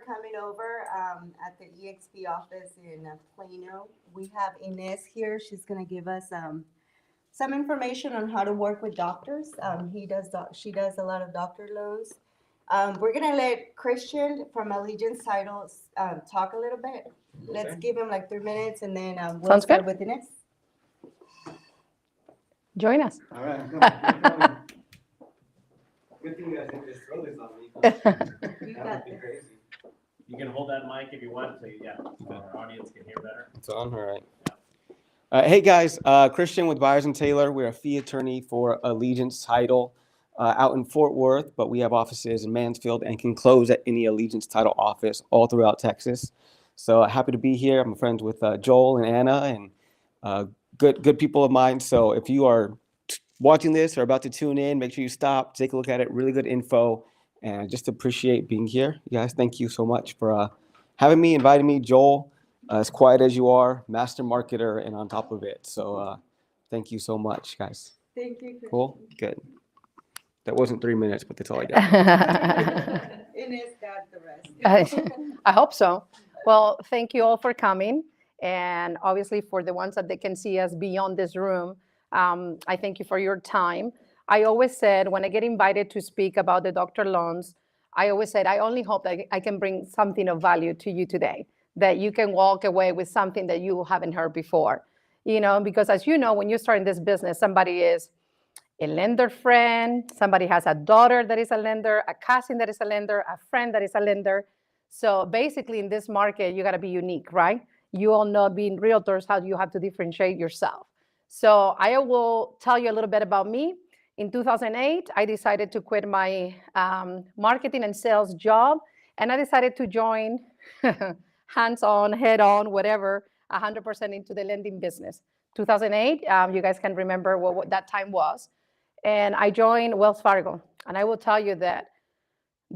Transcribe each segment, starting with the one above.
coming over at the EXP office in Plano. We have Inez here. She's going to give us some information on how to work with doctors. She does a lot of doctor loans. We're going to let Christian from Allegiance Titles talk a little bit. Let's give him like 3 minutes, and then we'll Sounds start good. with Inez. Join us. All right. Good thing you guys didn't just throw this on me. That would be crazy. You can hold that mic if you want, so our audience can hear better. It's on, all right. Hey guys, Christian with Byers and Taylor. We're a fee attorney for Allegiance Title out in Fort Worth, but we have offices in Mansfield and can close at any Allegiance Title office all throughout Texas. So happy to be here. I'm friends with Joel and Anna, and good people of mine. So if you are watching this or about to tune in, make sure you stop, take a look at it. Really good info, and just appreciate being here. You guys, thank you so much for having me, inviting me. Joel, as quiet as you are, master marketer, and on top of it. So thank you so much, guys. Thank you, Christian. Cool? Good. That wasn't 3 minutes, but that's all I got. Inez got the rest. I hope so. Well, thank you all for coming. And obviously, for the ones that they can see us beyond this room, I thank you for your time. I always said when I get invited to speak about the doctor loans, I always said, I only hope that I can bring something of value to you today, that you can walk away with something that you haven't heard before. Because as you know, when you start in this business, somebody is a lender friend, somebody has a daughter that is a lender, a cousin that is a lender, a friend that is a lender. So basically in this market, you got to be unique, right? You all know being realtors, how you have to differentiate yourself. So I will tell you a little bit about me. In 2008, I decided to quit my marketing and sales job, and I decided to join hands-on, head-on, whatever, 100% into the lending business. 2008, you guys can remember what that time was. And I joined Wells Fargo. And I will tell you that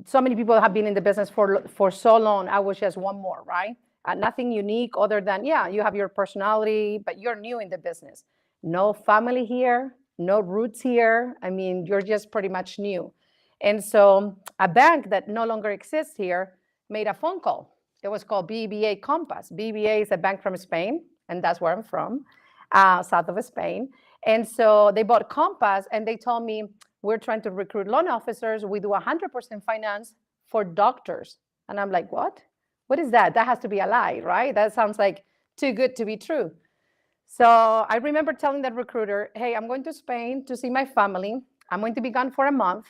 so many people have been in the business for so long. I was just one more, right? Nothing unique other than, you have your personality, but you're new in the business. No family here, no roots here. I mean, you're just pretty much new. And so a bank that no longer exists here made a phone call. It was called BBA Compass. BBA is a bank from Spain, and that's where I'm from, south of Spain. And so they bought Compass, and they told me, we're trying to recruit loan officers. We do 100% finance for doctors. And I'm like, what? What is that? That has to be a lie, right? That sounds like too good to be true. So I remember telling that recruiter, hey, I'm going to Spain to see my family. I'm going to be gone for a month.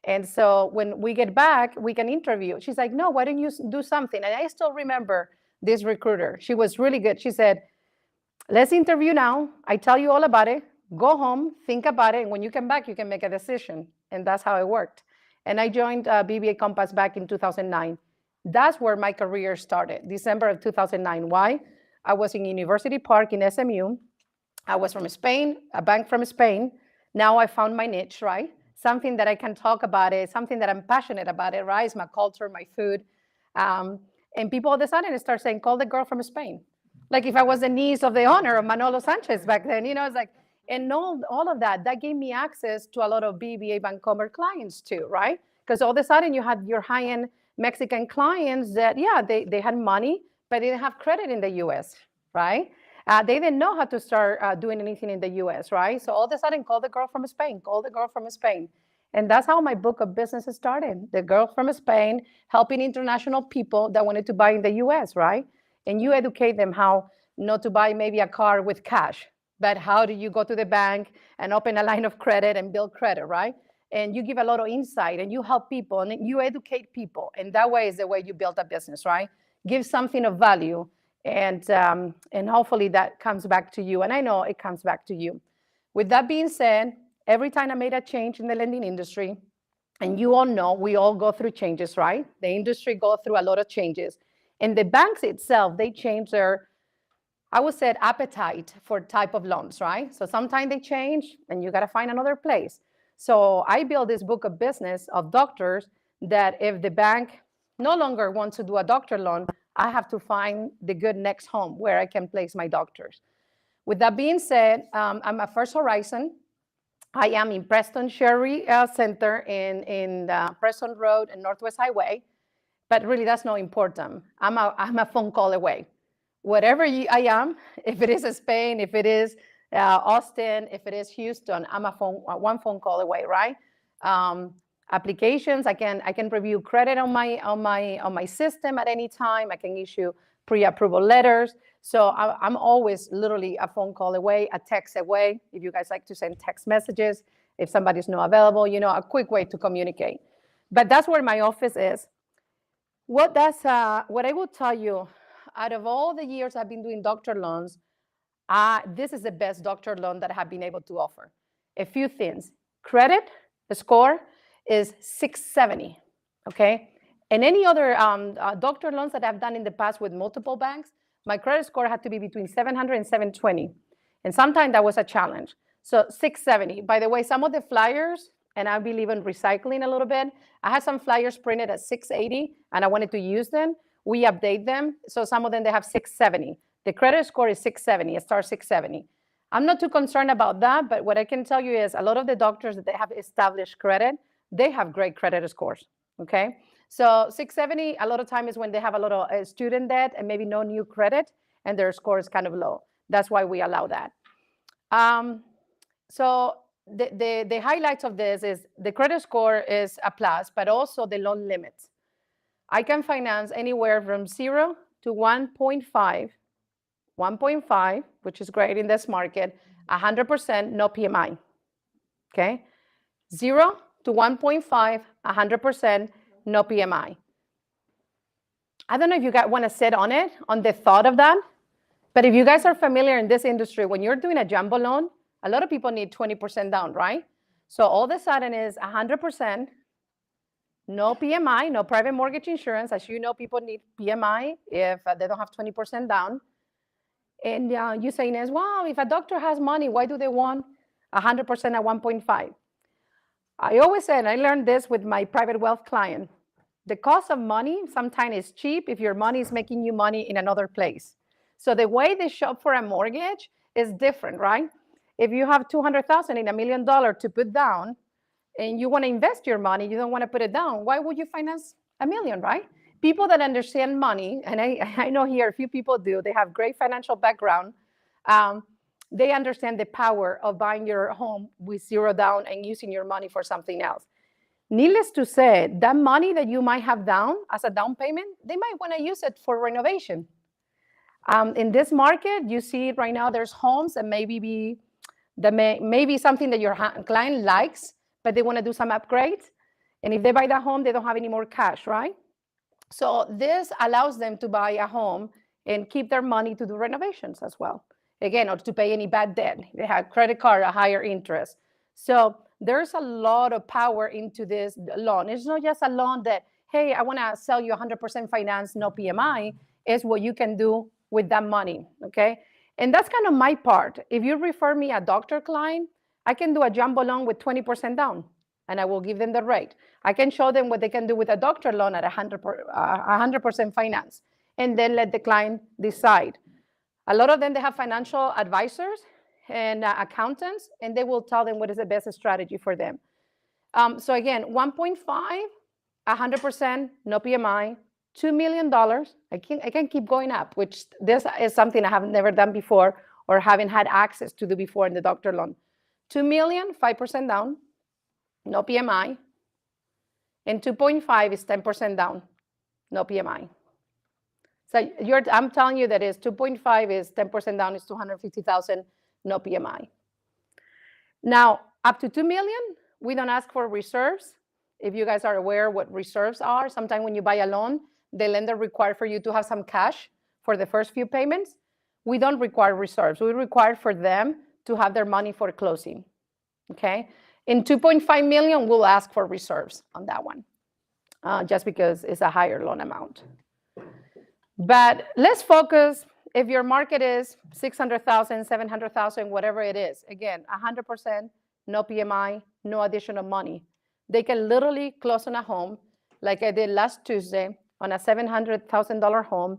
And so when we get back, we can interview. She's like, no, why don't you do something? And I still remember this recruiter. She was really good. She said, let's interview now. I tell you all about it. Go home, think about it. And when you come back, you can make a decision. And that's how it worked. And I joined BBA Compass back in 2009. That's where my career started, December of 2009. Why? I was in University Park in SMU. I was from Spain, a bank from Spain. Now I found my niche, right? Something that I can talk about it, something that I'm passionate about it, right? It's my culture, my food. And people all of a sudden start saying, call the girl from Spain. Like if I was the niece of the owner of Manolo Sanchez back then, it's like, and all of that gave me access to a lot of BBA Bancomer clients too, right? Because all of a sudden you had your high-end Mexican clients that, they had money, but they didn't have credit in the US, right? They didn't know how to start doing anything in the US, right? So all of a sudden, call the girl from Spain, call the girl from Spain. And that's how my book of business started. The girl from Spain, helping international people that wanted to buy in the US, right? And you educate them how not to buy maybe a car with cash, but how do you go to the bank and open a line of credit and build credit, right? And you give a lot of insight and you help people and you educate people. And that way is the way you build a business, right? Give something of value, and hopefully that comes back to you. And I know it comes back to you. With that being said, every time I made a change in the lending industry, and you all know we all go through changes, right? The industry goes through a lot of changes. And the banks itself, they change their, I would say, appetite for type of loans, right? So sometimes they change and you got to find another place. So I built this book of business of doctors that if the bank no longer wants to do a doctor loan, I have to find the good next home where I can place my doctors. With that being said, I'm at First Horizon. I am in Preston Sherry Center in Preston Road and Northwest Highway. but really that's not important. I'm a phone call away. Whatever I am, if it is Spain, if it is Austin, if it is Houston, I'm one phone call away, right? Applications, I can review credit on my system at any time. I can issue pre-approval letters. So I'm always literally a phone call away, a text away. If you guys like to send text messages, if somebody's not available, a quick way to communicate. But that's where my office is. What I will tell you, out of all the years I've been doing doctor loans, this is the best doctor loan that I have been able to offer. A few things. Credit, the score is 670, okay? And any other doctor loans that I've done in the past with multiple banks, my credit score had to be between 700 and 720. And sometimes that was a challenge. So 670. By the way, some of the flyers, and I believe in recycling a little bit, I had some flyers printed at 680 and I wanted to use them. We update them. So some of them, they have 670. The credit score is 670, it starts 670. I'm not too concerned about that, but what I can tell you is a lot of the doctors that they have established credit, they have great credit scores, okay? So 670, a lot of time is when they have a lot of student debt and maybe no new credit and their score is kind of low. That's why we allow that. So the highlights of this is the credit score is a plus, but also the loan limits. I can finance anywhere from 0 to 1.5, which is great in this market, 100% no PMI, okay? 0 to 1.5, 100% no PMI. I don't know if you guys want to sit on it, on the thought of that, but if you guys are familiar in this industry, when you're doing a jumbo loan, a lot of people need 20% down, right? So all of a sudden is 100%, no PMI, no private mortgage insurance. As you know, people need PMI if they don't have 20% down. And you say, Inez, wow, if a doctor has money, why do they want 100% at 1.5? I always say, and I learned this with my private wealth client, the cost of money sometimes is cheap if your money is making you money in another place. So the way they shop for a mortgage is different, right? If you have $200,000 in $1 million to put down and you want to invest your money, you don't want to put it down, why would you finance $1 million, right? People that understand money, and I know here a few people do, they have great financial background, they understand the power of buying your home with 0 down and using your money for something else. Needless to say, that money that you might have down as a down payment, they might want to use it for renovation. In this market, you see right now there's homes that may be something that your client likes, but they want to do some upgrades. And if they buy that home, they don't have any more cash, right? So this allows them to buy a home and keep their money to do renovations as well. Again, or to pay any bad debt. They have credit card, a higher interest. So there's a lot of power into this loan. It's not just a loan that, hey, I want to sell you 100% finance, no PMI. It's what you can do with that money, okay? And that's kind of my part. If you refer me a doctor client, I can do a jumbo loan with 20% down, and I will give them the rate. I can show them what they can do with a doctor loan at 100% finance, and then let the client decide. A lot of them, they have financial advisors and accountants, and they will tell them what is the best strategy for them. So again, 1.5, 100%, no PMI, $2 million. I can keep going up, which this is something I have never done before or haven't had access to do before in the doctor loan. 2 million, 5% down, no PMI, and 2.5 is 10% down, no PMI. So I'm telling you that is 2.5 is 10% down is 250,000, no PMI. Now, up to 2 million, we don't ask for reserves. If you guys are aware what reserves are, sometimes when you buy a loan, the lender requires for you to have some cash for the first few payments. We don't require reserves. We require for them to have their money for closing, okay? In 2.5 million, we'll ask for reserves on that one, just because it's a higher loan amount. But let's focus, if your market is 600,000, 700,000, whatever it is, again, 100%, no PMI, no additional money. They can literally close on a home, like I did last Tuesday on a $700,000 home.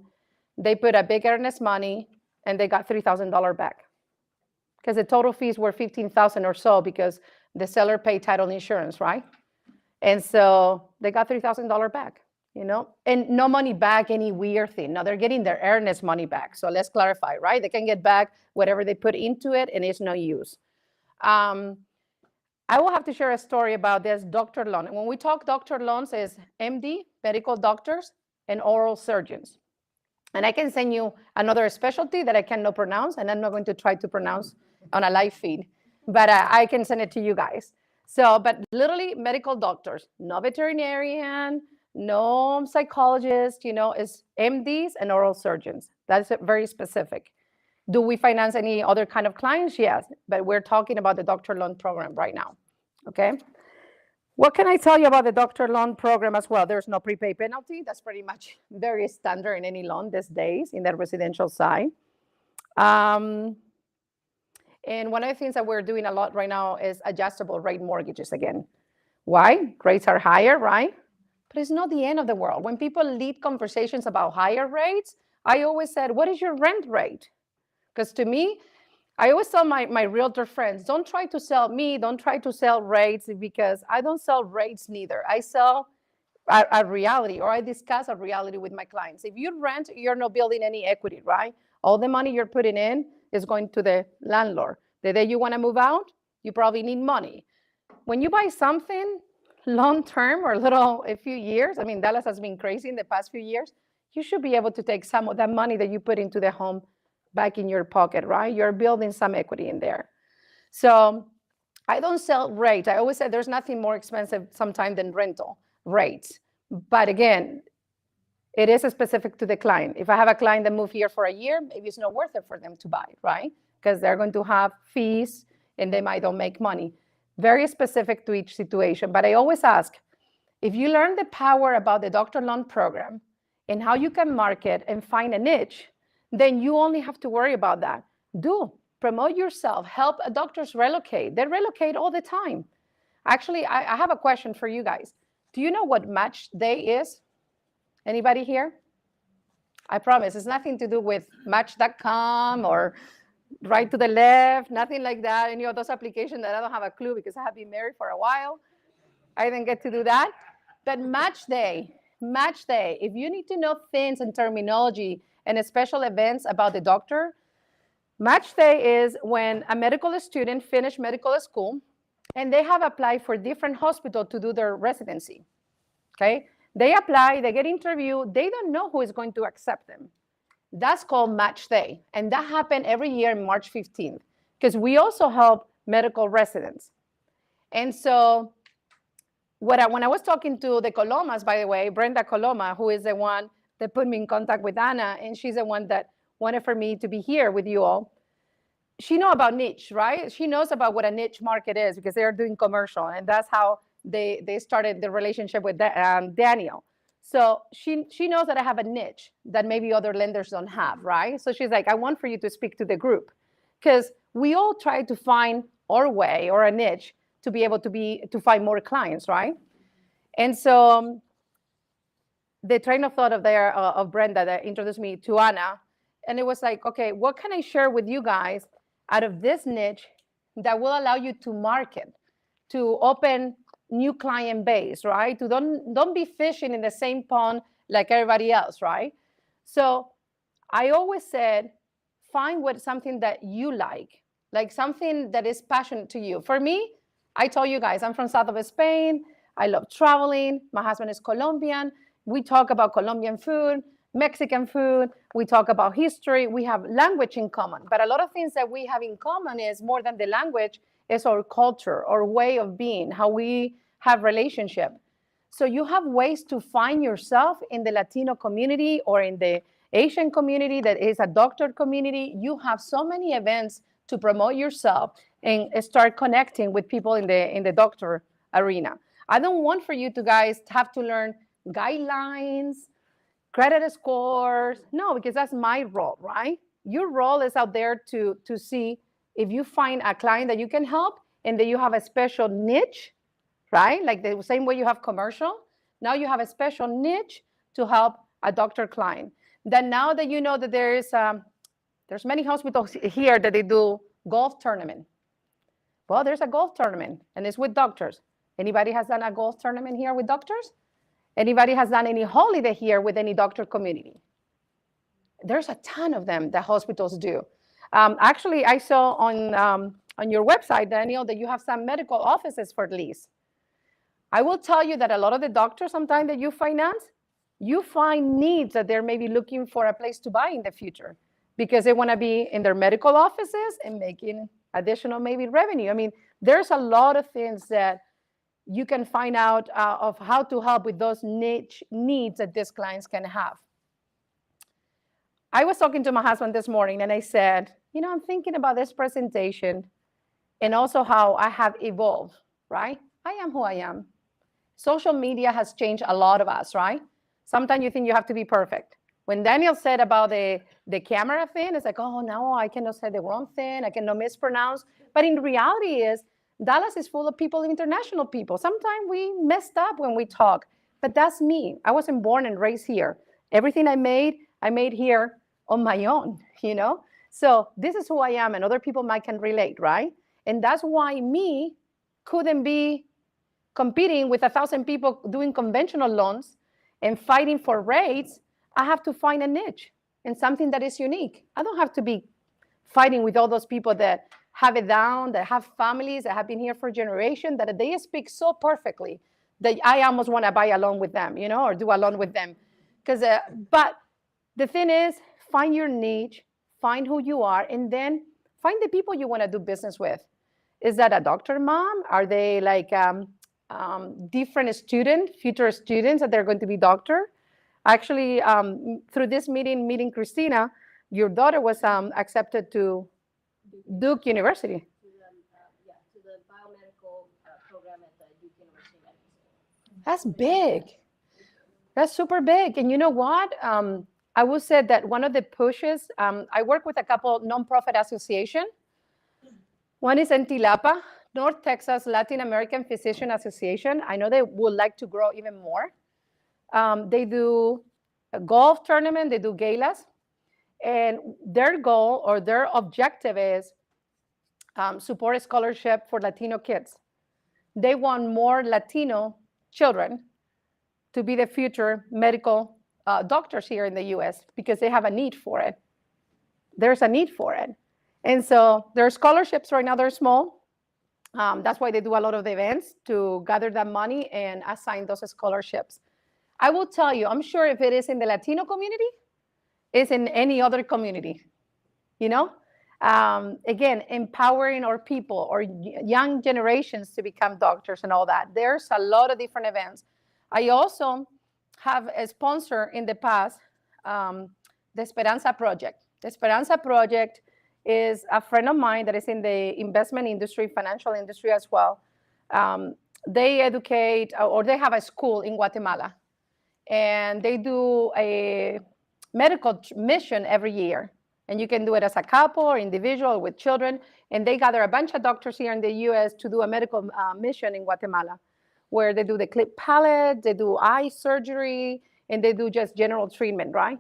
They put a big earnest money and they got $3,000 back. Because the total fees were $15,000 or so because the seller paid title insurance, right? And so they got $3,000 back. and no money back, any weird thing. No, they're getting their earnest money back. So let's clarify, right? They can get back whatever they put into it, and it's no use. I will have to share a story about this doctor loan. And when we talk doctor loans, is MD, medical doctors, and oral surgeons. And I can send you another specialty that I cannot pronounce, and I'm not going to try to pronounce on a live feed, but I can send it to you guys. So, but literally medical doctors, no veterinarian, no psychologist, is MDs and oral surgeons. That's very specific. Do we finance any other kind of clients? Yes, but we're talking about the doctor loan program right now, okay? What can I tell you about the doctor loan program as well? There's no prepay penalty. That's pretty much very standard in any loan these days in the residential side. And one of the things that we're doing a lot right now is adjustable rate mortgages again. Why? Rates are higher, right? But it's not the end of the world. When people lead conversations about higher rates, I always said, what is your rent rate? Because to me, I always tell my realtor friends, don't try to sell me, don't try to sell rates, because I don't sell rates neither. I sell a reality, or I discuss a reality with my clients. If you rent, you're not building any equity, right? All the money you're putting in is going to the landlord. The day you want to move out, you probably need money. When you buy something long-term or a few years, I mean, Dallas has been crazy in the past few years, you should be able to take some of that money that you put into the home back in your pocket, right? You're building some equity in there. So I don't sell rates. I always say there's nothing more expensive sometimes than rental rates. But again, it is specific to the client. If I have a client that moved here for a year, maybe it's not worth it for them to buy, right? Because they're going to have fees and they might not make money. Very specific to each situation. But I always ask, if you learn the power about the doctor loan program and how you can market and find a niche, then you only have to worry about that. Promote yourself, help doctors relocate. They relocate all the time. Actually, I have a question for you guys. Do you know what match day is? Anybody here? I promise, it's nothing to do with match.com or right to the left, nothing like that. Any of those applications that I don't have a clue because I have been married for a while. I didn't get to do that. But match day, if you need to know things and terminology and special events about the doctor, match day is when a medical student finished medical school and they have applied for different hospitals to do their residency, okay? They apply, they get interviewed, they don't know who is going to accept them. That's called match day, and that happened every year on March 15th, because we also help medical residents. And so when I was talking to the Colomas, by the way, Brenda Coloma, who is the one that put me in contact with Anna, and she's the one that wanted for me to be here with you all. She knows about niche, right? She knows about what a niche market is because they are doing commercial, and that's how they started the relationship with Daniel. So she knows that I have a niche that maybe other lenders don't have, right? So she's like, I want for you to speak to the group, because we all try to find our way or a niche to be able to find more clients, right? And so the train of thought of Brenda that introduced me to Anna, and it was like, okay, what can I share with you guys out of this niche that will allow you to market, to open new client base, right? To don't be fishing in the same pond like everybody else, right? So I always said, find something that you like something that is passionate to you. For me, I told you guys, I'm from south of Spain. I love traveling. My husband is Colombian. We talk about Colombian food, Mexican food. We talk about history. We have language in common. But a lot of things that we have in common is more than the language, is our culture, our way of being, how we have relationship. So you have ways to find yourself in the Latino community or in the Asian community that is a doctor community. You have so many events to promote yourself and start connecting with people in the doctor arena. I don't want for you to guys have to learn guidelines, credit scores. No, because that's my role, right? Your role is out there to see if you find a client that you can help and that you have a special niche, right? Like the same way you have commercial, now you have a special niche to help a doctor client. Then now that you know that there's many hospitals here that they do golf tournament. Well, there's a golf tournament and it's with doctors. Anybody has done a golf tournament here with doctors? Anybody has done any holiday here with any doctor community? There's a ton of them that hospitals do. Actually, I saw on your website, Daniel, that you have some medical offices for lease. I will tell you that a lot of the doctors sometimes that you finance, you find needs that they're maybe looking for a place to buy in the future because they want to be in their medical offices and making additional maybe revenue. I mean, there's a lot of things that you can find out of how to help with those niche needs that these clients can have. I was talking to my husband this morning and I said, I'm thinking about this presentation and also how I have evolved, right? I am who I am. Social media has changed a lot of us, right? Sometimes you think you have to be perfect. When Daniel said about the camera thing, it's like, oh, no, I cannot say the wrong thing. I cannot mispronounce. But in reality is, Dallas is full of people, international people. Sometimes we messed up when we talk, but that's me. I wasn't born and raised here. Everything I made here on my own, So this is who I am, and other people might can relate, right? And that's why me couldn't be competing with 1,000 people doing conventional loans and fighting for rates. I have to find a niche and something that is unique. I don't have to be fighting with all those people that have it down, that have families, that have been here for generations, that they speak so perfectly that I almost want to buy a loan with them, or do a loan with them. But the thing is, find your niche, find who you are, and then find the people you want to do business with. Is that a doctor mom? Are they like different future students that they're going to be doctor? Actually, through this meeting Christina, your daughter was accepted to Duke University. To the biomedical program at the Duke University Medical School. That's big. That's super big. And you know what? I will say that one of the pushes, I work with a couple nonprofit associations. One is in Tilapa, North Texas Latin American Physician Association. I know they would like to grow even more. They do a golf tournament, they do galas, and their goal or their objective is support a scholarship for Latino kids. They want more Latino children to be the future medical doctors here in the US because they have a need for it. There's a need for it. And so their scholarships right now, they're small. That's why they do a lot of the events to gather that money and assign those scholarships. I will tell you, I'm sure if it is in the Latino community, it's in any other community, Again, empowering our people or young generations to become doctors and all that. There's a lot of different events. I also have a sponsor in the past, the Esperanza Project. The Esperanza Project is a friend of mine that is in the investment industry, financial industry as well. They educate, or they have a school in Guatemala, and they do a medical mission every year. And you can do it as a couple or individual with children. And they gather a bunch of doctors here in the US to do a medical mission in Guatemala, where they do the clip palate, they do eye surgery, and they do just general treatment, right?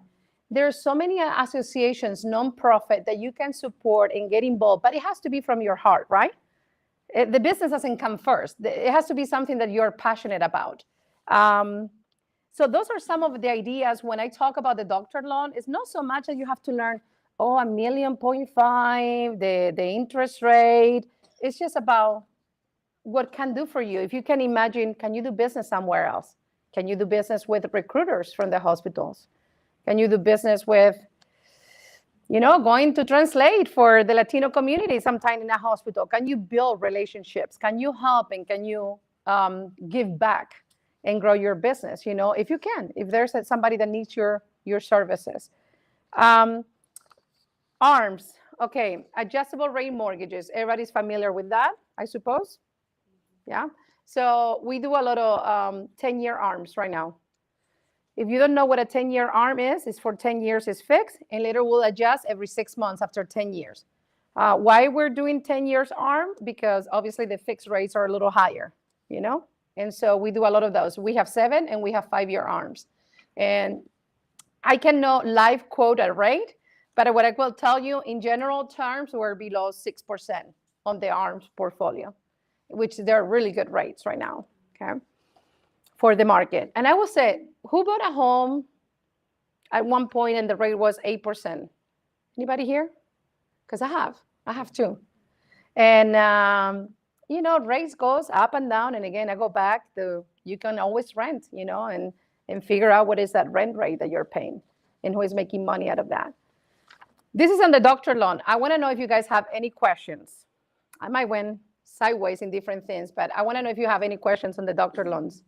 There's so many associations, nonprofit, that you can support and get involved, but it has to be from your heart, right? The business doesn't come first. It has to be something that you're passionate about. So those are some of the ideas when I talk about the doctor loan. It's not so much that you have to learn, $1.5 million, the interest rate. It's just about what can do for you. If you can imagine, can you do business somewhere else? Can you do business with recruiters from the hospitals? Can you do business with, going to translate for the Latino community sometime in a hospital? Can you build relationships? Can you help and can you give back and grow your business? If you can, if there's somebody that needs your services. ARMs, okay, adjustable rate mortgages. Everybody's familiar with that, I suppose. Yeah. So we do a lot of 10-year ARMs right now. If you don't know what a 10-year ARM is, it's for 10 years, it's fixed, and later we'll adjust every 6 months after 10 years. Why we're doing 10 years ARM? Because obviously the fixed rates are a little higher, And so we do a lot of those. We have 7 and we have 5-year ARMs. And I cannot live quote a rate, but what I will tell you in general terms, we're below 6% on the ARMs portfolio, which they're really good rates right now, okay? for the market. And I will say, who bought a home at one point and the rate was 8%? Anybody here? Because I have too. And, rates goes up and down. And again, I go back to, you can always rent, and figure out what is that rent rate that you're paying and who is making money out of that. This is on the doctor loan. I want to know if you guys have any questions. I might went sideways in different things, but I want to know if you have any questions on the doctor loans.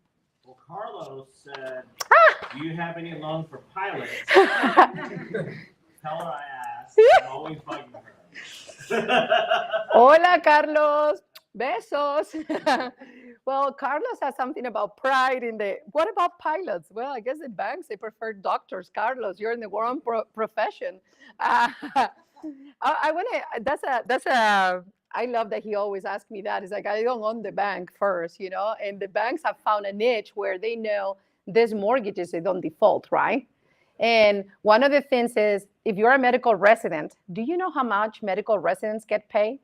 Well, Carlos said, do you have any loan for pilots? Tell her I asked. I'm always bugging her. Hola, Carlos. Besos. Well, Carlos has something about pride in the. What about pilots? Well, I guess the banks, they prefer doctors. Carlos, you're in the wrong profession. I want to. I love that he always asks me that. It's like, I don't own the bank first, and the banks have found a niche where they know these mortgages, they don't default, right? And one of the things is, if you're a medical resident, do you know how much medical residents get paid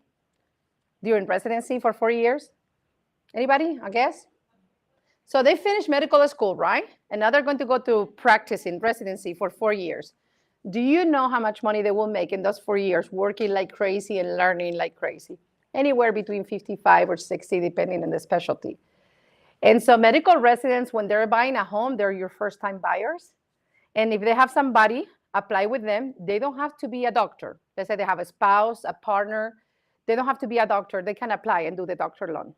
during residency for 4 years? Anybody, I guess? So they finish medical school, right? And now they're going to go to practice in residency for 4 years. Do you know how much money they will make in those 4 years working like crazy and learning like crazy? Anywhere between 55 or 60, depending on the specialty. And so medical residents, when they're buying a home, they're your first-time buyers. And if they have somebody apply with them, they don't have to be a doctor. Let's say they have a spouse, a partner. They don't have to be a doctor. They can apply and do the doctor loan.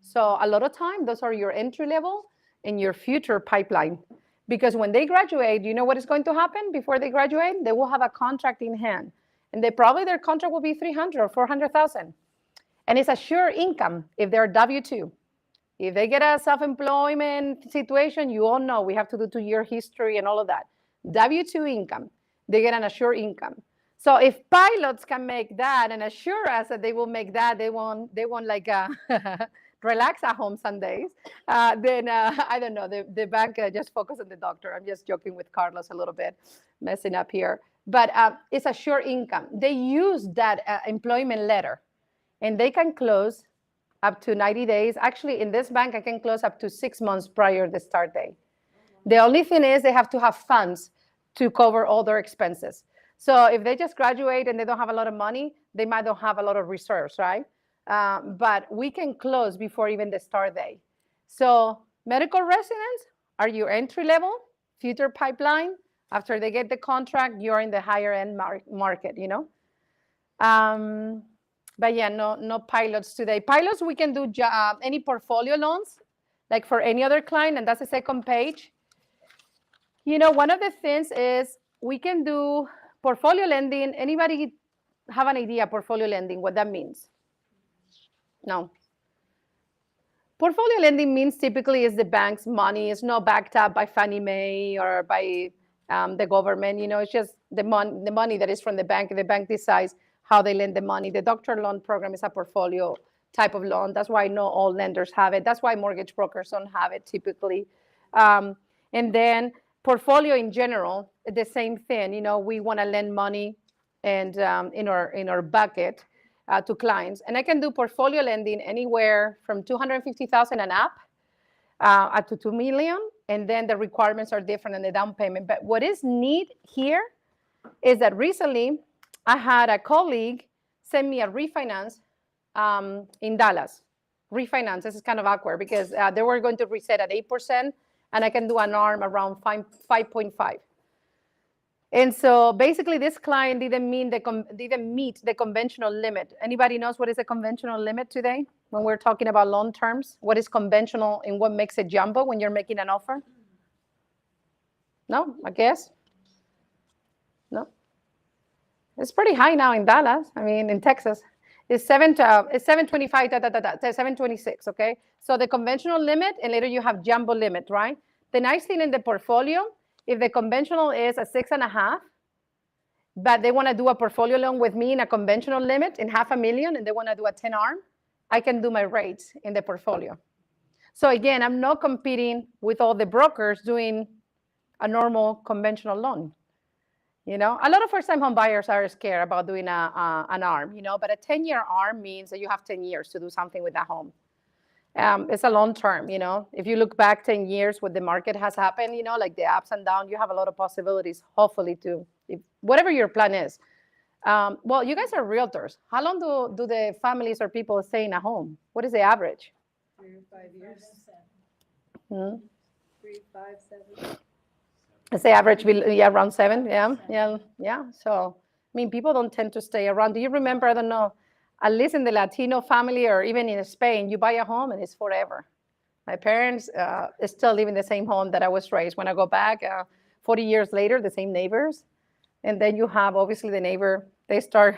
So a lot of time, those are your entry level and your future pipeline. Because when they graduate, you know what is going to happen before they graduate? They will have a contract in hand. And their contract will be $300,000 or $400,000. And it's a sure income if they're W-2. If they get a self-employment situation, you all know we have to do 2-year history and all of that. W-2 income, they get an assured income. So if pilots can make that and assure us that they will make that, they won't like relax at home Sundays, then I don't know, the bank just focus on the doctor. I'm just joking with Carlos a little bit, messing up here. But it's a sure income. They use that employment letter, and they can close up to 90 days. Actually, in this bank, I can close up to 6 months prior to the start date. The only thing is they have to have funds to cover all their expenses. So if they just graduate and they don't have a lot of money, they might not have a lot of reserves, right? But we can close before even the start date. So medical residents are your entry level, future pipeline. After they get the contract, you're in the higher end market, But yeah, no pilots today. Pilots, we can do any portfolio loans, like for any other client, and that's the second page. One of the things is we can do portfolio lending. Anybody have an idea portfolio lending, what that means? No. Portfolio lending means typically is the bank's money. It's not backed up by Fannie Mae or by the government. It's just the money that is from the bank. The bank decides how they lend the money. The doctor loan program is a portfolio type of loan. That's why not all lenders have it. That's why mortgage brokers don't have it typically. And then portfolio in general, the same thing. We want to lend money and in our bucket to clients. And I can do portfolio lending anywhere from $250,000 and up to $2 million. And then the requirements are different in the down payment. But what is neat here is that recently I had a colleague send me a refinance in Dallas. Refinance, this is kind of awkward because they were going to reset at 8%, and I can do an ARM around 5.5. And so basically this client didn't meet the conventional limit. Anybody knows what is a conventional limit today when we're talking about loan terms? What is conventional and what makes it jumbo when you're making an offer? No, I guess? No. It's pretty high now in Dallas. I mean, in Texas. It's 725, 726, okay? So the conventional limit, and later you have jumbo limit, right? The nice thing in the portfolio, if the conventional is a 6.5, but they want to do a portfolio loan with me in a conventional limit in $500,000, and they want to do a 10 ARM, I can do my rates in the portfolio. So again, I'm not competing with all the brokers doing a normal conventional loan. A lot of first-time home buyers are scared about doing an ARM, but a 10-year ARM means that you have 10 years to do something with that home. It's a long term, you know. If you look back 10 years, what the market has happened, you know, like the ups and downs, you have a lot of possibilities, hopefully, to if, whatever your plan is. Well, you guys are realtors. How long do the families or people stay in a home? What is the average? 3 to 5 years. Hmm? 3, 5, 7. It's the average, yeah, around 7. Yeah, yeah, yeah. So, I mean, people don't tend to stay around. Do you remember, I don't know, at least in the Latino family or even in Spain, you buy a home and it's forever. My parents still live in the same home that I was raised. When I go back 40 years later, the same neighbors. And then you have obviously the neighbor, they start,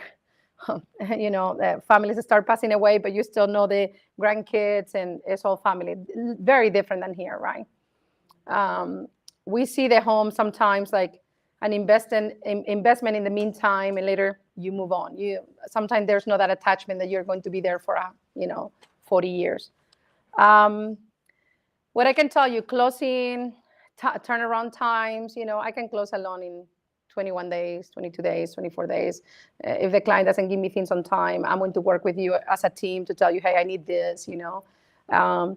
you know, families start passing away, but you still know the grandkids and it's all family. Very different than here, right? We see the home sometimes like an investment in the meantime, and later you move on. Sometimes there's not that attachment that you're going to be there for, 40 years. What I can tell you, closing turnaround times, I can close a loan in 21 days, 22 days, 24 days. If the client doesn't give me things on time, I'm going to work with you as a team to tell you, hey, I need this, I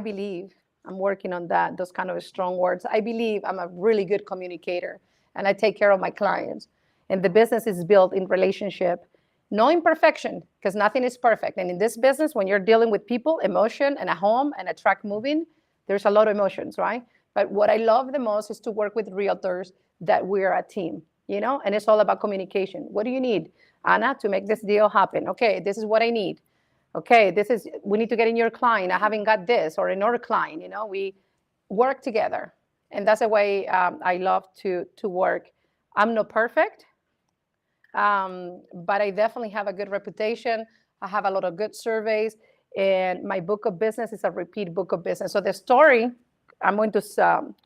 believe, I'm working on that, those kind of strong words. I believe I'm a really good communicator and I take care of my clients. And the business is built in relationship, no imperfection, because nothing is perfect. And in this business, when you're dealing with people, emotion, and a home and a truck moving, there's a lot of emotions, right? But what I love the most is to work with realtors that we're a team, and it's all about communication. What do you need, Anna, to make this deal happen? Okay, this is what I need. Okay, we need to get in your client. I haven't got this, or another client, we work together. And that's the way I love to work. I'm not perfect, but I definitely have a good reputation. I have a lot of good surveys, and my book of business is a repeat book of business. So the story, I'm going to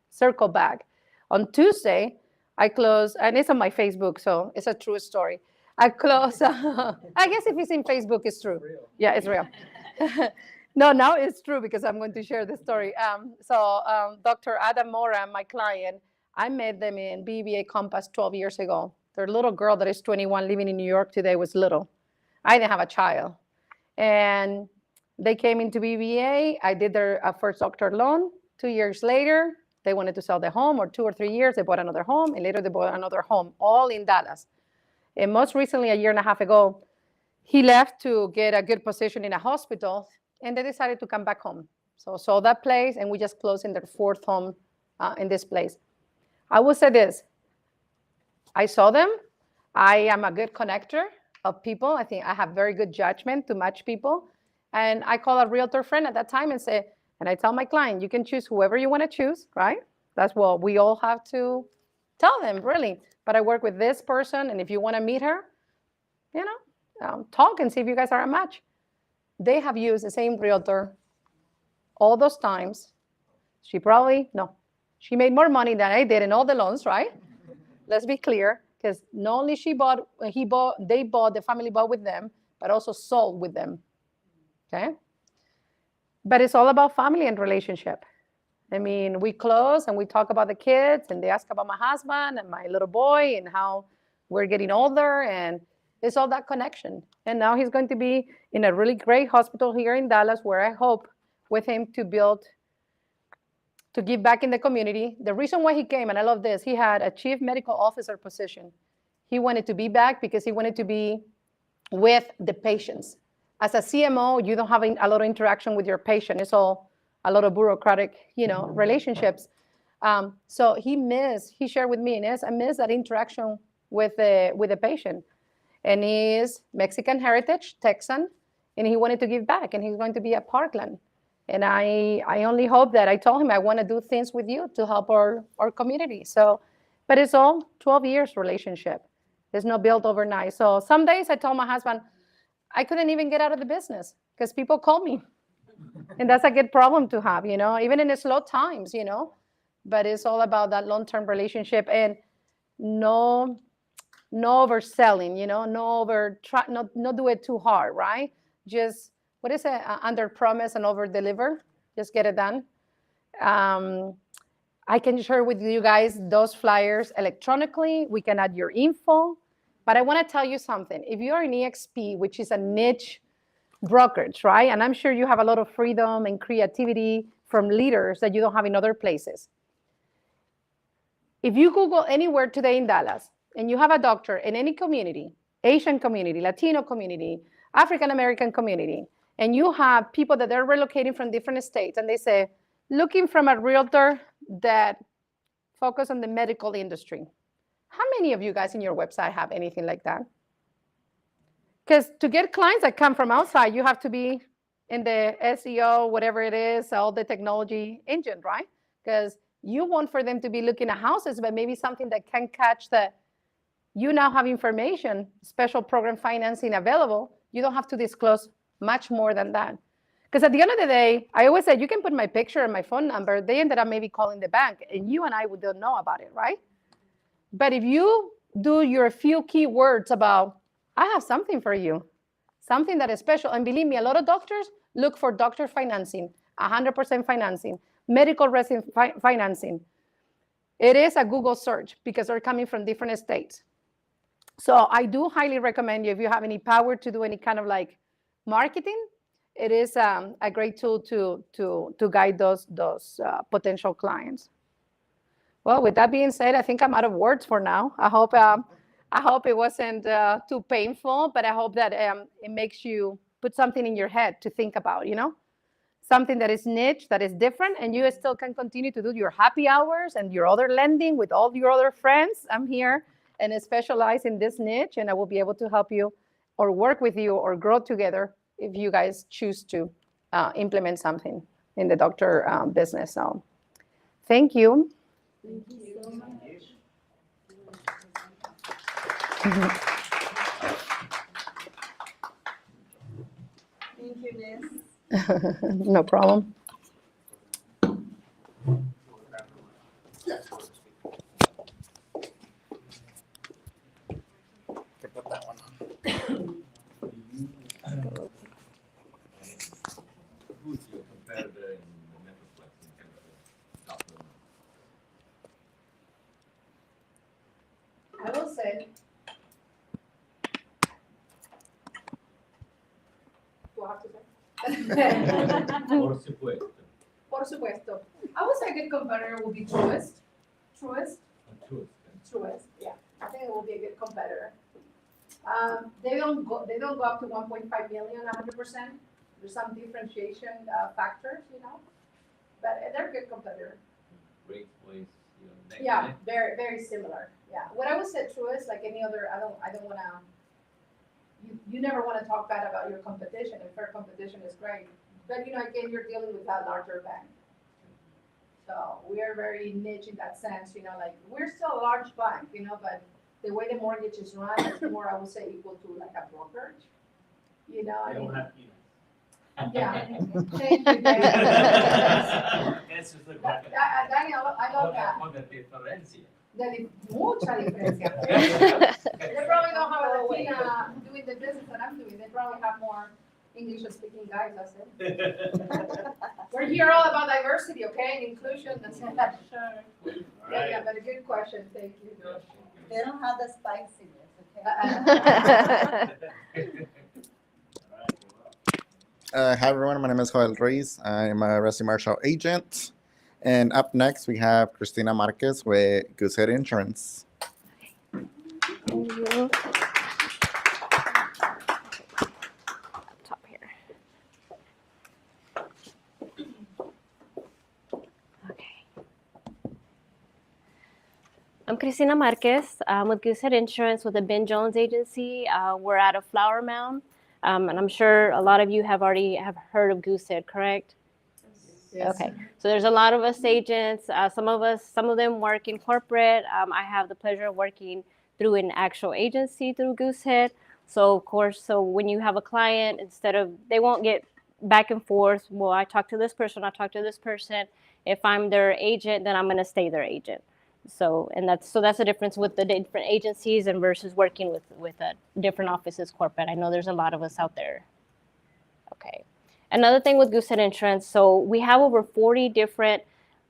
circle back. On Tuesday, I closed, and it's on my Facebook, so it's a true story. I closed, I guess if it's in Facebook, it's true. Yeah, it's real. No, now it's true because I'm going to share the story. Dr. Adam Mora, my client, I met them in BBA Compass 12 years ago. Their little girl that is 21 living in New York today was little. I didn't have a child. And they came into BBA. I did their first doctor loan. 2 years later, they wanted to sell the home, or 2 or 3 years, they bought another home, and later they bought another home, all in Dallas. And most recently, a year and a half ago, he left to get a good position in a hospital, and they decided to come back home. So sold that place, and we just closed in their 4th home in this place. I will say this. I saw them. I am a good connector of people. I think I have very good judgment to match people. And I call a realtor friend at that time and say, and I tell my client, you can choose whoever you want to choose, right? That's what we all have to tell them, really. But I work with this person, and if you want to meet her, talk and see if you guys are a match. They have used the same realtor all those times. She made more money than I did in all the loans, right? Let's be clear, because not only the family bought with them, but also sold with them, okay? But it's all about family and relationship. I mean, we close and we talk about the kids, and they ask about my husband and my little boy and how we're getting older, and it's all that connection. And now he's going to be in a really great hospital here in Dallas, where I hope with him to give back in the community. The reason why he came, and I love this, he had a chief medical officer position. He wanted to be back because he wanted to be with the patients. As a CMO, you don't have a lot of interaction with your patient. It's all a lot of bureaucratic, relationships. So he shared with me, Inez, I miss that interaction with the patient. And he is Mexican heritage, Texan, and he wanted to give back, and he's going to be at Parkland. And I only hope that I told him I want to do things with you to help our community. So, but it's all 12 years relationship. It's not built overnight. So some days I told my husband, I couldn't even get out of the business because people call me. And that's a good problem to have, even in the slow times, But it's all about that long-term relationship, and no overselling, not do it too hard, right? Just, what is it? Under promise and over deliver. Just get it done. I can share with you guys those flyers electronically. We can add your info. But I want to tell you something. If you are in EXP, which is a niche brokerage, right? And I'm sure you have a lot of freedom and creativity from leaders that you don't have in other places. If you Google anywhere today in Dallas and you have a doctor in any community, Asian community, Latino community, African American community, and you have people that are relocating from different states and they say, looking from a realtor that focus on the medical industry. How many of you guys in your website have anything like that? Because to get clients that come from outside, you have to be in the SEO, whatever it is, all the technology engine, right? Because you want for them to be looking at houses, but maybe something that can catch that you now have information, special program financing available. You don't have to disclose much more than that. Because at the end of the day, I always said, you can put my picture and my phone number. They ended up maybe calling the bank, and you and I don't know about it, right? But if you do your few keywords about, I have something for you, something that is special. And believe me, a lot of doctors look for doctor financing, 100% financing, medical resident financing. It is a Google search because they're coming from different states. So I do highly recommend you, if you have any power to do any kind of like marketing, it is a great tool to guide those potential clients. Well, with that being said, I think I'm out of words for now. I hope it wasn't too painful, but I hope that it makes you put something in your head to think about, something that is niche, that is different, and you still can continue to do your happy hours and your other lending with all your other friends. I'm here and I specialize in this niche, and I will be able to help you or work with you or grow together if you guys choose to implement something in the doctor business. So thank you. Thank you so much. Thank you, Liz. No problem. Who's your competitor in the Metroplex in terms of doctor? I will say, do I have to say? Por supuesto. Por supuesto. I would say a good competitor will be Truist. Truist, yeah. I think it will be a good competitor. They don't go up to 1.5 million, 100%. There's some differentiation factors, but they're a good competitor. Great place, next Yeah, to it. very, very similar. Yeah. What I would say true is like any other, I don't want to, you never want to talk bad about your competition, and fair competition is great. But, again, you're dealing with a larger bank. So we are very niche in that sense, like we're still a large bank, but the way the mortgage is run is more, I would say, equal to like a brokerage. They don't have peanuts. Yeah. Thank you, Daniel. That's just the question. Daniel, I love that. Poca diferencia. Mucha diferencia. They probably don't have a Latina doing the business that I'm doing. They probably have more English-speaking guys, that's it. We're here all about diversity, okay, and inclusion. That's it. Yeah, but a good question. Thank you. They don't have the spiciness, okay? Hi everyone, my name is Joel Ruiz. I'm a resident marshal agent. And up next we have Cristina Marquez with Goosehead Insurance. Top here. Okay. I'm Cristina Marquez. I'm with Goosehead Insurance with the Ben Jones Agency. We're out of Flower Mound. And I'm sure a lot of you have heard of Goosehead, correct? Yes. Okay, so there's a lot of us agents. Some of them work in corporate. I have the pleasure of working through an actual agency through Goosehead. So of course, when you have a client, they won't get back and forth. Well, I talk to this person, I talk to this person. If I'm their agent, then I'm going to stay their agent. So that's the difference with the different agencies and versus working with different offices, corporate. I know there's a lot of us out there. Okay. Another thing with Goosehead Insurance, so we have over 40 different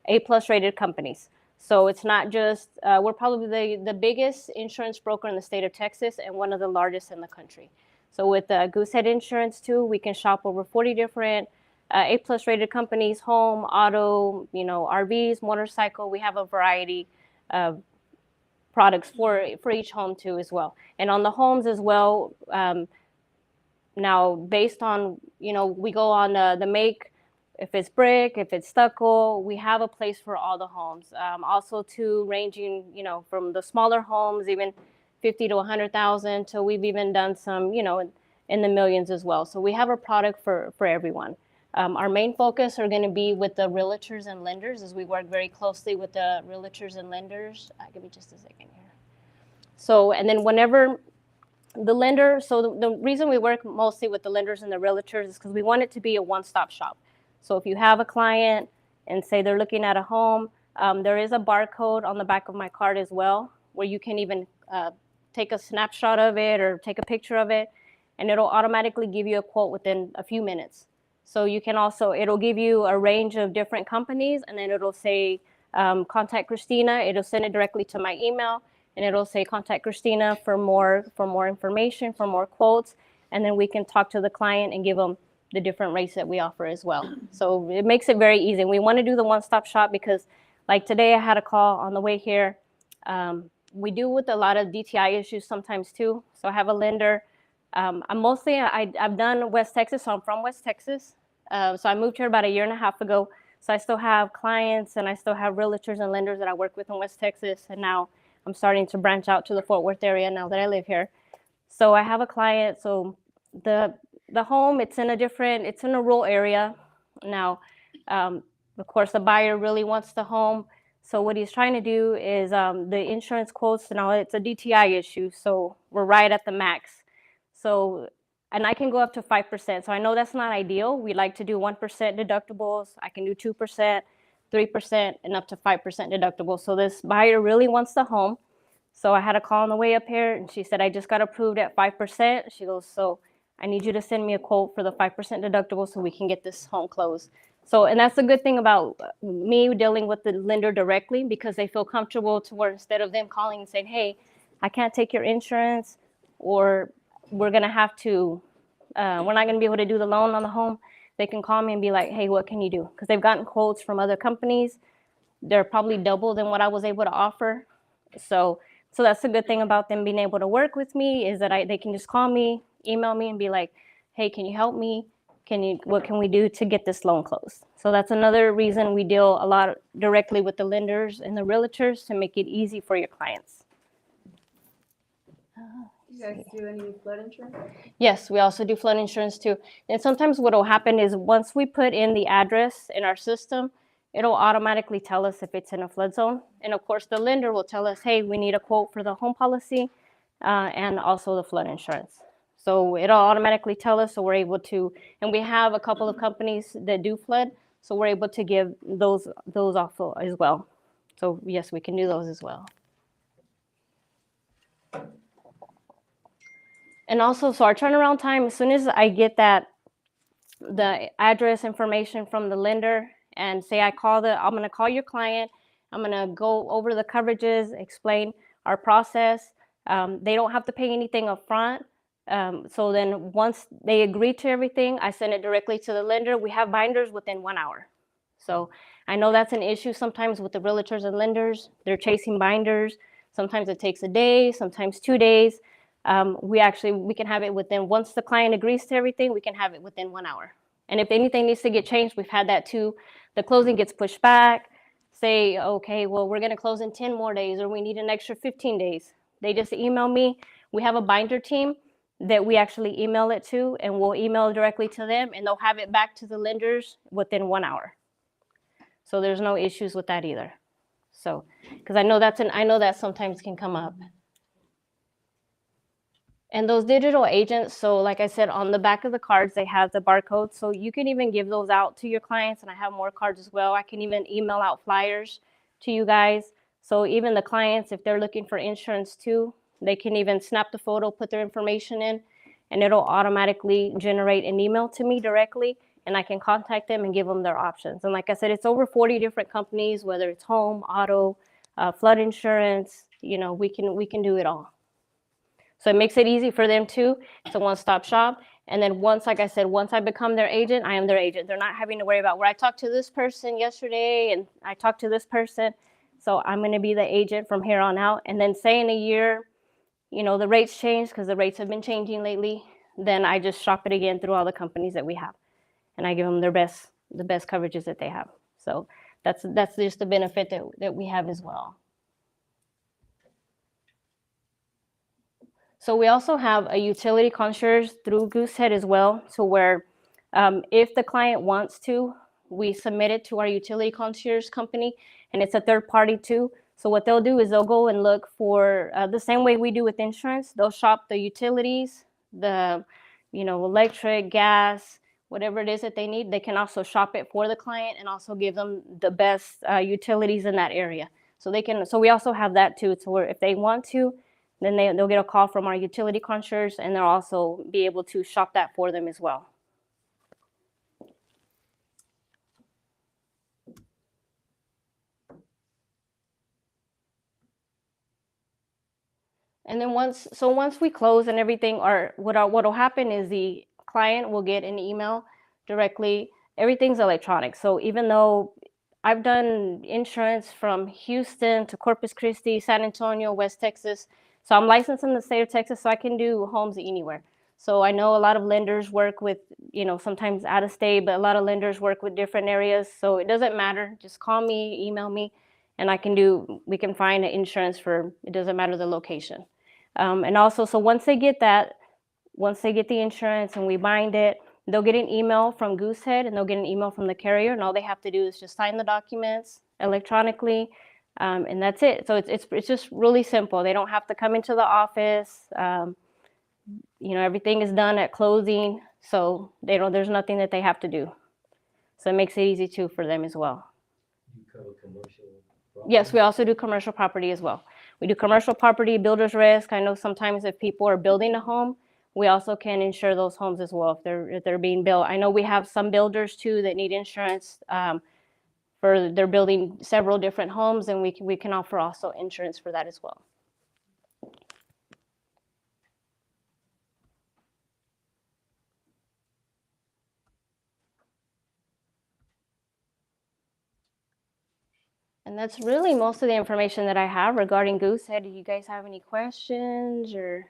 A+ rated companies. So it's not just, we're probably the biggest insurance broker in the state of Texas and one of the largest in the country. So with Goosehead Insurance too, we can shop over 40 different A+ rated companies, home, auto, RVs, motorcycle. We have a variety of products for each home too as well. And on the homes as well, now based on, we go on the make, if it's brick, if it's stucco, we have a place for all the homes. Also too, ranging, from the smaller homes, even 50 to 100,000, till we've even done some, in the millions as well. So we have a product for everyone. Our main focus are going to be with the realtors and lenders, as we work very closely with the realtors and lenders. Give me just a second here. So, and then whenever the lender, so the reason we work mostly with the lenders and the realtors is because we want it to be a one-stop shop. So if you have a client and say they're looking at a home, there is a barcode on the back of my card as well, where you can even take a snapshot of it or take a picture of it, and it'll automatically give you a quote within a few minutes. So you can also, it'll give you a range of different companies, and then it'll say, contact Christina. It'll send it directly to my email, and it'll say, contact Christina for more information, for more quotes, and then we can talk to the client and give them the different rates that we offer as well. So it makes it very easy. And we want to do the one-stop shop because, like today, I had a call on the way here. We deal with a lot of DTI issues sometimes too. So I have a lender. I've done West Texas, so I'm from West Texas. So I moved here about 1.5 years ago. So I still have clients and I still have realtors and lenders that I work with in West Texas. And now I'm starting to branch out to the Fort Worth area now that I live here. So I have a client. So the home, it's in a rural area. Now, of course, the buyer really wants the home. So what he's trying to do is the insurance quotes, now it's a DTI issue. So we're right at the max. So, and I can go up to 5%. So I know that's not ideal. We like to do 1% deductibles. I can do 2%, 3%, and up to 5% deductible. So this buyer really wants the home. So I had a call on the way up here, and she said, I just got approved at 5%. She goes, so I need you to send me a quote for the 5% deductible so we can get this home closed. So, and that's the good thing about me dealing with the lender directly, because they feel comfortable to where instead of them calling and saying, hey, I can't take your insurance, or we're going to have to, we're not going to be able to do the loan on the home, they can call me and be like, hey, what can you do? Because they've gotten quotes from other companies. They're probably double than what I was able to offer. So that's the good thing about them being able to work with me, is that they can just call me, email me, and be like, hey, can you help me? What can we do to get this loan closed? So that's another reason we deal a lot directly with the lenders and the realtors, to make it easy for your clients. You guys do any flood insurance? Yes, we also do flood insurance too. And sometimes what will happen is once we put in the address in our system, it'll automatically tell us if it's in a flood zone. And of course, the lender will tell us, hey, we need a quote for the home policy and also the flood insurance. So it'll automatically tell us, so we're able to, and we have a couple of companies that do flood, so we're able to give those also as well. So yes, we can do those as well. And also, so our turnaround time, as soon as I get the address information from the lender, and say I'm going to call your client, I'm going to go over the coverages, explain our process. They don't have to pay anything up front. So then once they agree to everything, I send it directly to the lender. We have binders within 1 hour. So I know that's an issue sometimes with the realtors and lenders. They're chasing binders. Sometimes it takes a day, sometimes 2 days. We can have it once the client agrees to everything, we can have it within 1 hour. And if anything needs to get changed, we've had that too. The closing gets pushed back. Say, okay, well, we're going to close in 10 more days, or we need an extra 15 days. They just email me. We have a binder team that we actually email it to, and we'll email directly to them, and they'll have it back to the lenders within 1 hour. So there's no issues with that either. So, because I know that sometimes can come up. And those digital agents, so like I said, on the back of the cards, they have the barcode. So you can even give those out to your clients. And I have more cards as well. I can even email out flyers to you guys. So even the clients, if they're looking for insurance too, they can even snap the photo, put their information in, and it'll automatically generate an email to me directly. And I can contact them and give them their options. And like I said, it's over 40 different companies, whether it's home, auto, flood insurance, we can do it all. So it makes it easy for them too. It's a one-stop shop. And then once, like I said, once I become their agent, I am their agent. They're not having to worry about where I talked to this person yesterday and I talked to this person. So I'm going to be the agent from here on out. And then say in a year, the rates change because the rates have been changing lately, then I just shop it again through all the companies that we have. And I give them the best coverages that they have. So that's just the benefit that we have as well. So we also have a utility concierge through Goosehead as well. So where if the client wants to, we submit it to our utility concierge company, and it's a third party too. So what they'll do is they'll go and look for the same way we do with insurance. They'll shop the utilities, the electric, gas, whatever it is that they need. They can also shop it for the client and also give them the best utilities in that area. So they can. So we also have that too. So where if they want to, then they'll get a call from our utility concierge, and they'll also be able to shop that for them as well. And then once we close and everything, what'll happen is the client will get an email directly. Everything's electronic. So even though I've done insurance from Houston to Corpus Christi, San Antonio, West Texas. So I'm licensed in the state of Texas, so I can do homes anywhere. So I know a lot of lenders work with, sometimes out of state, but a lot of lenders work with different areas. So it doesn't matter. Just call me, email me, and we can find an insurance it doesn't matter the location. And also, so once they get the insurance and we bind it, they'll get an email from Goosehead and they'll get an email from the carrier, and all they have to do is just sign the documents electronically, and that's it. So it's just really simple. They don't have to come into the office. Everything is done at closing, so there's nothing that they have to do. So it makes it easy too for them as well. You cover commercial property? Yes, we also do commercial property as well. We do commercial property, builder's risk. I know sometimes if people are building a home, we also can insure those homes as well if they're being built. I know we have some builders too that need insurance for they're building several different homes, and we can offer also insurance for that as well. And that's really most of the information that I have regarding Goosehead. Do you guys have any questions or?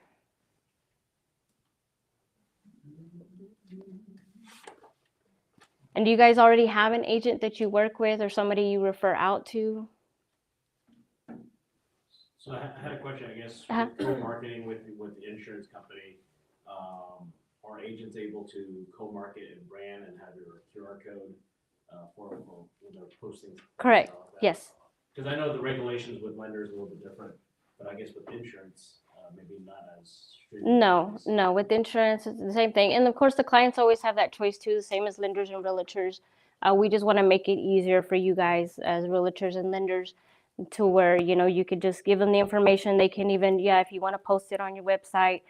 And do you guys already have an agent that you work with or somebody you refer out to? So I had a question, I guess, Uh-huh. with co-marketing with the insurance company. Are agents able to co-market and brand and have your QR code for when they're posting? Correct, yes. Because I know the regulations with lenders are a little bit different, but I guess with insurance, maybe not as strict. No, with insurance, it's the same thing. And of course, the clients always have that choice too, the same as lenders and realtors. We just want to make it easier for you guys as realtors and lenders to where, you could just give them the information. They can even, if you want to post it on your website.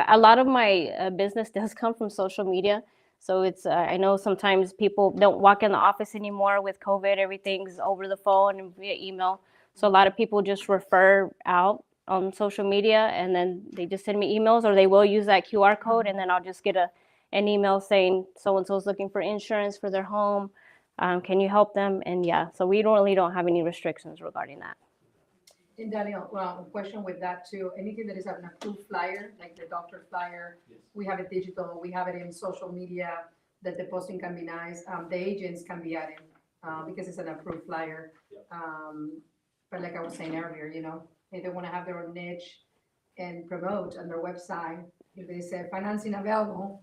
A lot of my business does come from social media. So it's, I know sometimes people don't walk in the office anymore with COVID. Everything's over the phone and via email. So a lot of people just refer out on social media, and then they just send me emails, or they will use that QR code, and then I'll just get an email saying so-and-so's looking for insurance for their home. Can you help them? And so we really don't have any restrictions regarding that. And Daniel, well, a question with that too, anything that is an approved flyer, like the doctor flyer, Yes. we have it digital, we have it in social media, that the posting can be nice, the agents can be added, because it's an approved flyer. Yep. But like I was saying earlier, if they wanna have their own niche and promote on their website, if they say financing available,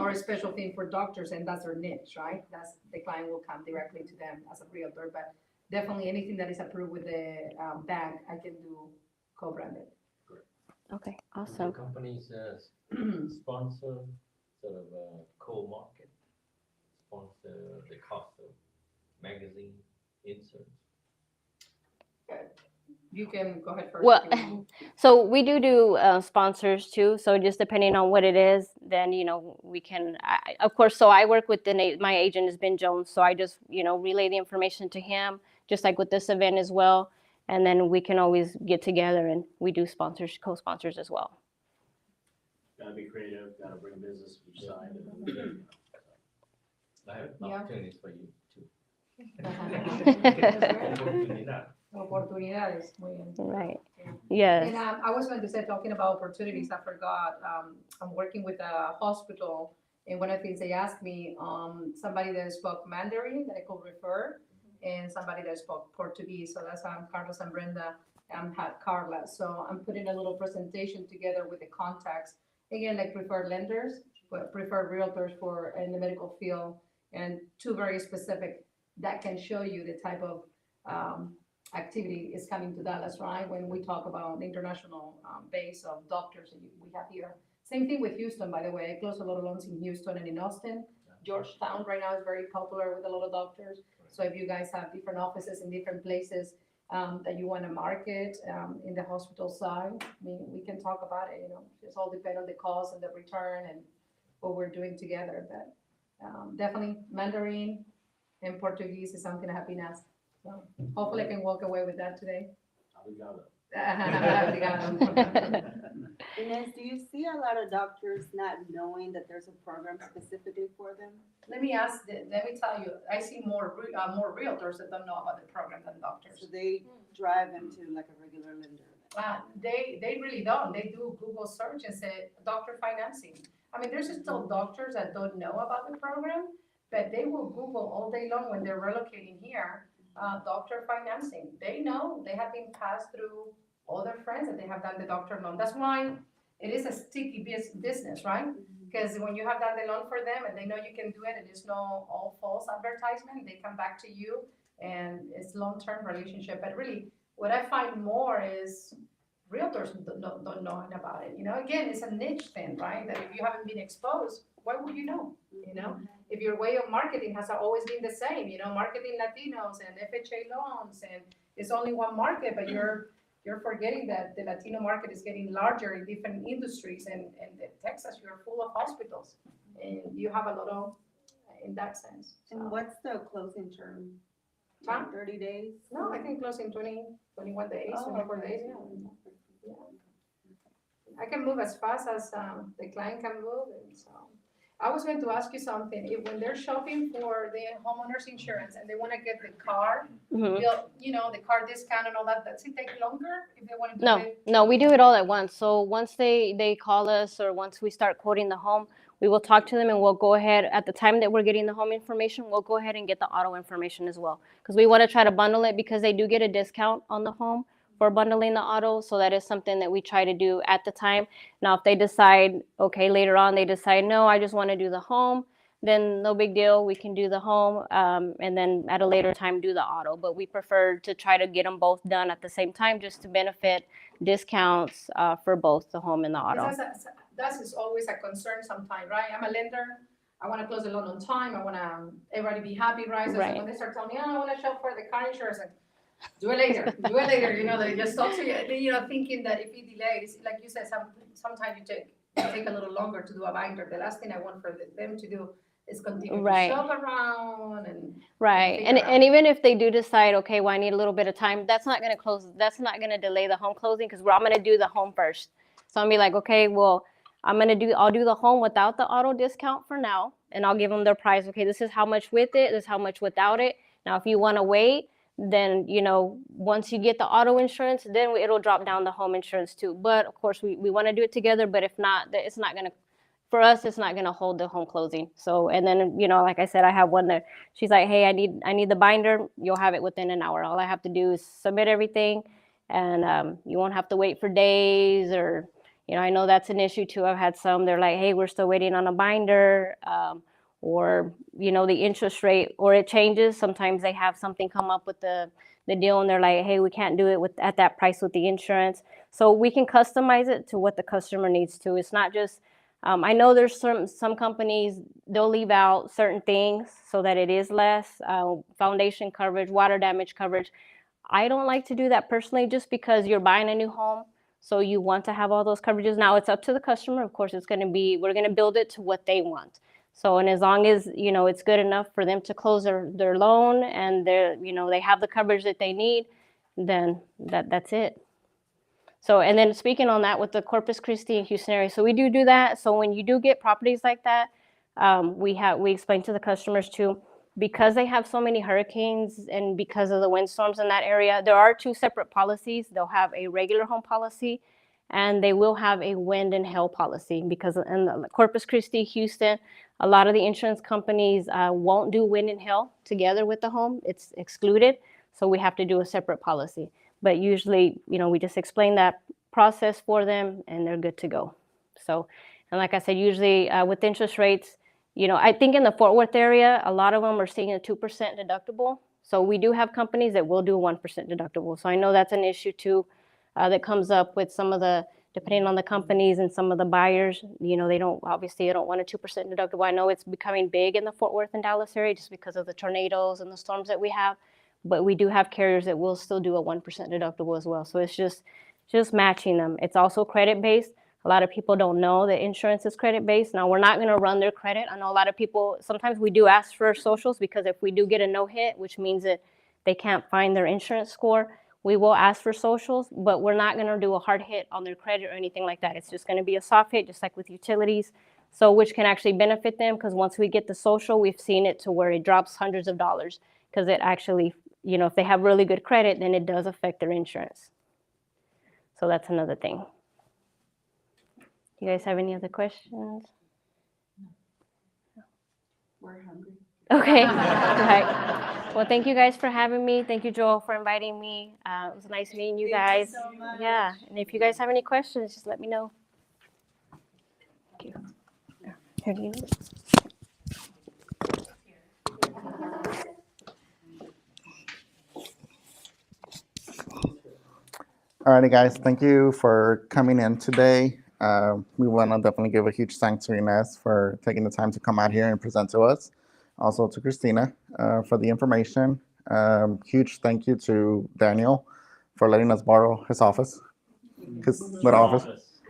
or a special thing for doctors, and that's their niche, right? That's, the client will come directly to them as a realtor, but definitely anything that is approved with the bank, I can do co-branded. Okay, The awesome. companies sponsor sort of co-market, sponsor the cost of magazine inserts. You can go ahead first. Well, if you want. so we do sponsors too. So just depending on what it is, then, we can, of course, so I work with my agent is Ben Jones. So I just, relay the information to him, just like with this event as well. And then we can always get together and we do co-sponsors as well. gotta be creative, gotta bring business each side. And, I have Yeah. opportunities for you too. That's Oportunidad. Oportunidades, muy bien. Right. Yeah. Yes. And I was going to say, talking about opportunities, I forgot, I'm working with a hospital, and one of the things they asked me, somebody that spoke Mandarin that I could refer, and somebody that spoke Portuguese, so that's why I'm Carlos and Brenda, had Carla, so I'm putting a little presentation together with the contacts, again, like preferred lenders, but preferred realtors for, in the medical field, and two very specific, that can show you the type of, activity is coming to Dallas, right? When we talk about the international base of doctors that we have here. Same thing with Houston, by the way. I close a lot of loans in Houston and in Austin. Georgetown right now is very popular with a lot of doctors. So if you guys have different offices in different places that you want to market in the hospital side, I mean, we can talk about it. You know, it's all depend on the cost and the return and what we're doing together. But definitely Mandarin and Portuguese is something I have been asked. So hopefully I can walk away with that today. obrigado. Inez, do you see a lot of doctors not knowing that there's a program specifically for them? Let me tell you, I see more realtors that don't know about the program than doctors. So they drive them to like a regular lender. They really don't. They do Google search and say doctor financing. I mean, there's still doctors that don't know about the program, but they will Google all day long when they're relocating here, doctor financing. They know, they have been passed through all their friends that they have done the doctor loan. That's why it is a sticky business, right? Because when you have done the loan for them and they know you can do it and it's no all false advertisement, they come back to you and it's long-term relationship. But really, what I find more is realtors don't know about it. You know, again, it's a niche thing, right? That if you haven't been exposed, why would you know? You know, if your way of marketing has always been the same, you know, marketing Latinos and FHA loans, and it's only one market, but you're forgetting that the Latino market is getting larger in different industries, and in Texas, you're full of hospitals, and you have a lot of, in that sense. So. And what's the closing term? Huh? 30 days? No, I think closing 21 days, 24 days, yeah. I can move as fast as the client can move, and so. I was going to ask you something. If when they're shopping for the homeowners insurance and they want to get the car, bill, you know, the car discount and all that, does it take longer if they want to do it? No, we do it all at once. So once they call us or once we start quoting the home, we will talk to them and we'll go ahead at the time that we're getting the home information, we'll go ahead and get the auto information as well. Because we want to try to bundle it because they do get a discount on the home for bundling the auto. So that is something that we try to do at the time. Now, if they decide, okay, later on they decide, no, I just want to do the home, then no big deal. We can do the home and then at a later time do the auto. But we prefer to try to get them both done at the same time just to benefit discounts for both the home and the auto. That's always a concern sometimes, right? I'm a lender. I want to close the loan on time. I want everybody to be happy, right? So when they start telling me, oh, I want to shop for the car insurance, like, do it later, you know, they just talk to you, you know, thinking that if you delay, like you said, sometimes you take a little longer to do a binder. The last thing I want for them to do is continue to shop around and and even if they do decide, okay, well, I need a little bit of time, that's not going to close, that's not going to delay the home closing because I'm going to do the home first. So I'm gonna be like, okay, well, I'll do the home without the auto discount for now, and I'll give them their price. Okay, this is how much with it, this is how much without it. Now, if you want to wait, then, you know, once you get the auto insurance, then it'll drop down the home insurance too. But of course, we want to do it together, but if not, it's not going to, for us, it's not going to hold the home closing. So, and then, you know, like I said, I have one that she's like, hey, I need the binder. You'll have it within an hour. All I have to do is submit everything, and you won't have to wait for days or, you know, I know that's an issue too. I've had some, they're like, hey, we're still waiting on a binder. Or, you know, the interest rate, or it changes. Sometimes they have something come up with the deal and they're like, hey, we can't do it at that price with the insurance. So we can customize it to what the customer needs to. It's not just, I know there's some companies, they'll leave out certain things so that it is less, foundation coverage, water damage coverage. I don't like to do that personally just because you're buying a new home. So you want to have all those coverages. Now it's up to the customer. Of course, we're going to build it to what they want. So, and as long as, you know, it's good enough for them to close their loan and you know, they have the coverage that they need, then that's it. So, and then speaking on that with the Corpus Christi and Houston area, so we do that. So when you do get properties like that, we explain to the customers too, because they have so many hurricanes and because of the windstorms in that area, there are 2 separate policies. They'll have a regular home policy and they will have a wind and hail policy, because in the Corpus Christi, Houston, a lot of the insurance companies won't do wind and hail together with the home. It's excluded. So we have to do a separate policy. But usually, we just explain that process for them and they're good to go. So, and like I said, usually with interest rates, I think in the Fort Worth area, a lot of them are seeing a 2% deductible. So we do have companies that will do 1% deductible. So I know that's an issue too, that comes up with some of the, depending on the companies and some of the buyers, they don't want a 2% deductible. I know it's becoming big in the Fort Worth and Dallas area just because of the tornadoes and the storms that we have. But we do have carriers that will still do a 1% deductible as well. So it's just matching them. It's also credit-based. A lot of people don't know that insurance is credit-based. Now, we're not going to run their credit. I know a lot of people, sometimes we do ask for socials, because if we do get a no hit, which means that they can't find their insurance score, we will ask for socials, but we're not going to do a hard hit on their credit or anything like that. It's just going to be a soft hit, just like with utilities, so which can actually benefit them, because once we get the social, we've seen it to where it drops hundreds of dollars, because it actually, if they have really good credit, then it does affect their insurance. So that's another thing. You guys have any other questions? We're hungry. Okay. All right. Well, thank you guys for having me. Thank you, Joel, for inviting me. It was nice meeting you guys. Thank you so much. Yeah. And if you guys have any questions, just let me know. Thank you. Here, do you need it? Alrighty, guys, thank you for coming in today. We want to definitely give a huge thanks to Inez for taking the time to come out here and present to us. Also to Christina for the information. Huge thank you to Daniel for letting us borrow his office. His little office.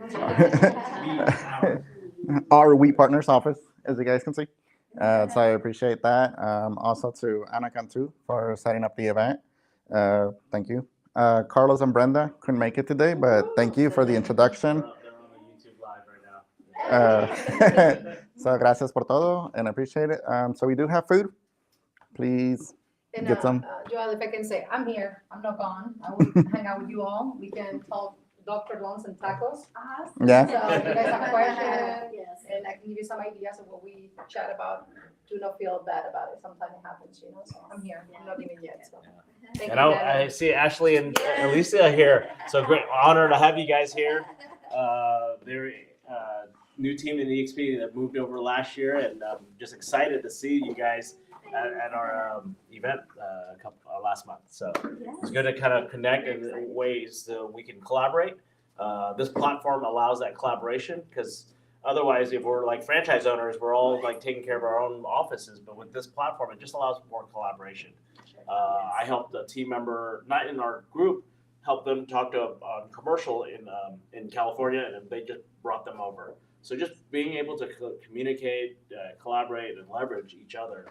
Our We Partners office, as you guys can see. So I appreciate that. Also to Ana Cantu for setting up the event. Thank you. Carlos and Brenda couldn't make it today, but thank you for the introduction. They're on the YouTube live right now. So gracias por todo, and I appreciate it. So we do have food. Please And, get some. Joel, if I can say, I'm here, I'm not gone. I will hang out with you all. We can talk Dr. Lunch and tacos. Yeah. So if you guys have questions, Yes. and I can give you some ideas of what we chat about. Do not feel bad about it. Sometimes it happens, So I'm here. I'm not even yet. So. Thank And you, I Daniel. see Ashley and Alicia here. So great honor to have you guys here. They're new team in EXP that moved over last year, and I'm just excited to see you guys at our event last month. So it's good to kind of connect in ways that we can collaborate. This platform allows that collaboration, because otherwise, if we're like franchise owners, we're all like taking care of our own offices. But with this platform, it just allows more collaboration. I helped a team member, not in our group, help them talk to a commercial in California, and they just brought them over. So just being able to communicate, collaborate, and leverage each other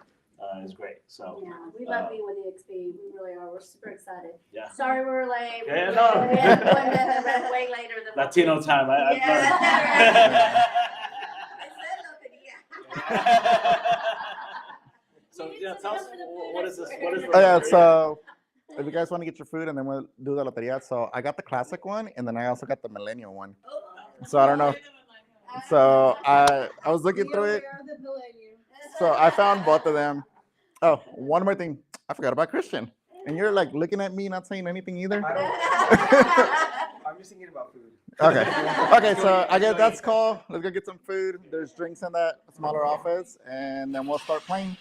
is great. So Yeah, we love being with EXP. We really are. We're super excited. yeah, Sorry we're late. Yeah, We no. had an appointment that ran way later than. Latino time. I've Yeah. learned. So yeah, tell us what is this? What is the Oh yeah, Loteria? so if you guys want to get your food, and then we'll do the Loteria. So I got the classic one, and then I also got the millennial one. So I don't know. So I was looking through it. So I found both of them. Oh, one more thing. I forgot about Christian. And you're like looking at me, not saying anything either. I'm just thinking about food. Okay. Okay, so I guess that's cool. Let's go get some food. There's drinks in that smaller office, and then we'll start playing.